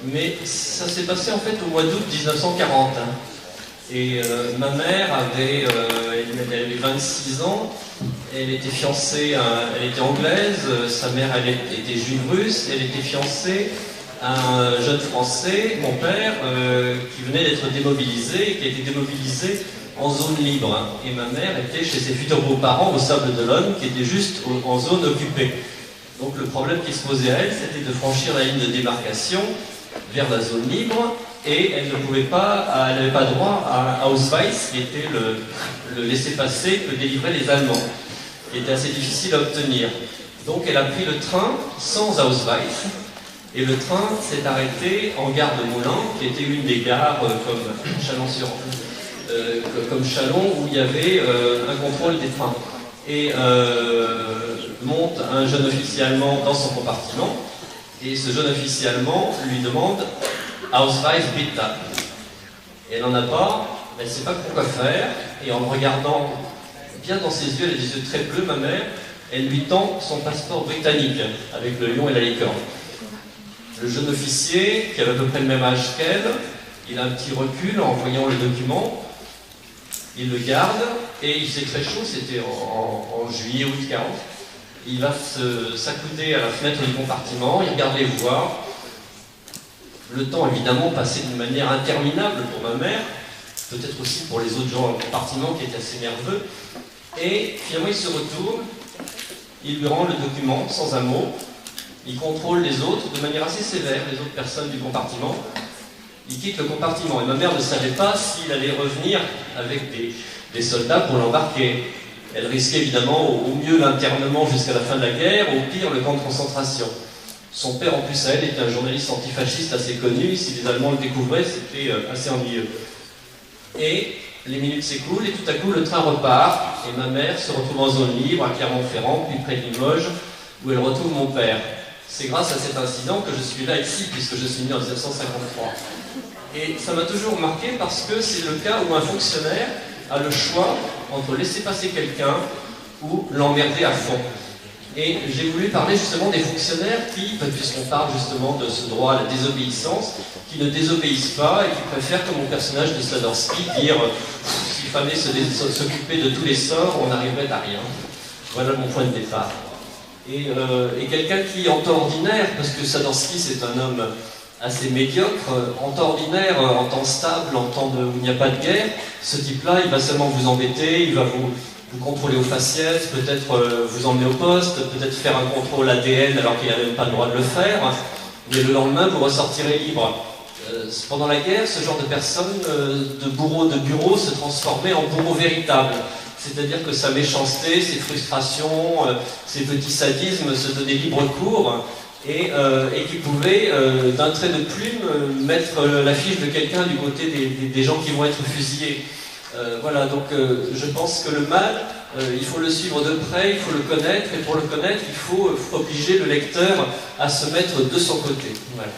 Mais ça s'est passé en fait au mois d'août 1940. Hein. Et ma mère elle avait 26 ans, elle était fiancée, elle était anglaise, sa mère elle était juive russe, elle était fiancée à un jeune Français, mon père, qui venait d'être démobilisé, et qui a été démobilisé en zone libre. Hein. Et ma mère était chez ses futurs beaux-parents au Sables-d'Olonne, qui était juste en zone occupée. Donc le problème qui se posait à elle, c'était de franchir la ligne de démarcation vers la zone libre, et elle ne pouvait pas, elle n'avait pas droit à Ausweis, qui était le laissez-passer que délivraient les Allemands, qui était assez difficile à obtenir. Donc elle a pris le train sans Ausweis, et le train s'est arrêté en gare de Moulins, qui était une des gares comme Châlons, où il y avait un contrôle des trains. Et monte un jeune officier allemand dans son compartiment, et ce jeune officier allemand lui demande Ausweis bitte. Et elle n'en a pas, elle ne sait pas quoi faire, et en le regardant bien dans ses yeux, elle a des yeux très bleus, ma mère, elle lui tend son passeport britannique, avec le lion et la licorne. Le jeune officier, qui avait à peu près le même âge qu'elle, il a un petit recul en voyant le document, il le garde, et il faisait très chaud, c'était en juillet, août 40. Il va s'accouder à la fenêtre du compartiment, il regarde les voies. Le temps, évidemment, passait d'une manière interminable pour ma mère, peut-être aussi pour les autres gens dans le compartiment qui étaient assez nerveux. Et finalement, il se retourne, il lui rend le document sans un mot, il contrôle les autres de manière assez sévère, les autres personnes du compartiment. Il quitte le compartiment, et ma mère ne savait pas s'il allait revenir avec des soldats pour l'embarquer. Elle risquait évidemment au mieux l'internement jusqu'à la fin de la guerre, au pire le camp de concentration. Son père, en plus à elle, était un journaliste antifasciste assez connu. Si les Allemands le découvraient, c'était assez ennuyeux. Et les minutes s'écoulent, et tout à coup le train repart, et ma mère se retrouve en zone libre à Clermont-Ferrand, puis près de Limoges, où elle retrouve mon père. C'est grâce à cet incident que je suis là ici, puisque je suis né en 1953. Et ça m'a toujours marqué parce que c'est le cas où un fonctionnaire a le choix entre laisser passer quelqu'un ou l'emmerder à fond. Et j'ai voulu parler justement des fonctionnaires qui, puisqu'on parle justement de ce droit à la désobéissance, qui ne désobéissent pas et qui préfèrent, comme mon personnage de Sadorsky, dire s'il fallait s'occuper de tous les sorts, on n'arriverait à rien. Voilà mon point de départ. Et quelqu'un qui, en temps ordinaire, parce que Sadorsky c'est un homme assez médiocre, en temps ordinaire, en temps stable, en temps où il n'y a pas de guerre, ce type-là, il va seulement vous embêter, il va vous contrôler au faciès, peut-être vous emmener au poste, peut-être faire un contrôle ADN alors qu'il n'a même pas le droit de le faire, mais le lendemain, vous ressortirez libre. Pendant la guerre, ce genre de personnes, de bourreaux de bureau, se transformaient en bourreaux véritables. C'est-à-dire que sa méchanceté, ses frustrations, ses petits sadismes se donnaient libre cours, et qui pouvait, d'un trait de plume, mettre l'affiche de quelqu'un du côté des gens qui vont être fusillés. Voilà, donc je pense que le mal, il faut le suivre de près, il faut le connaître, et pour le connaître, il faut obliger le lecteur à se mettre de son côté. Voilà.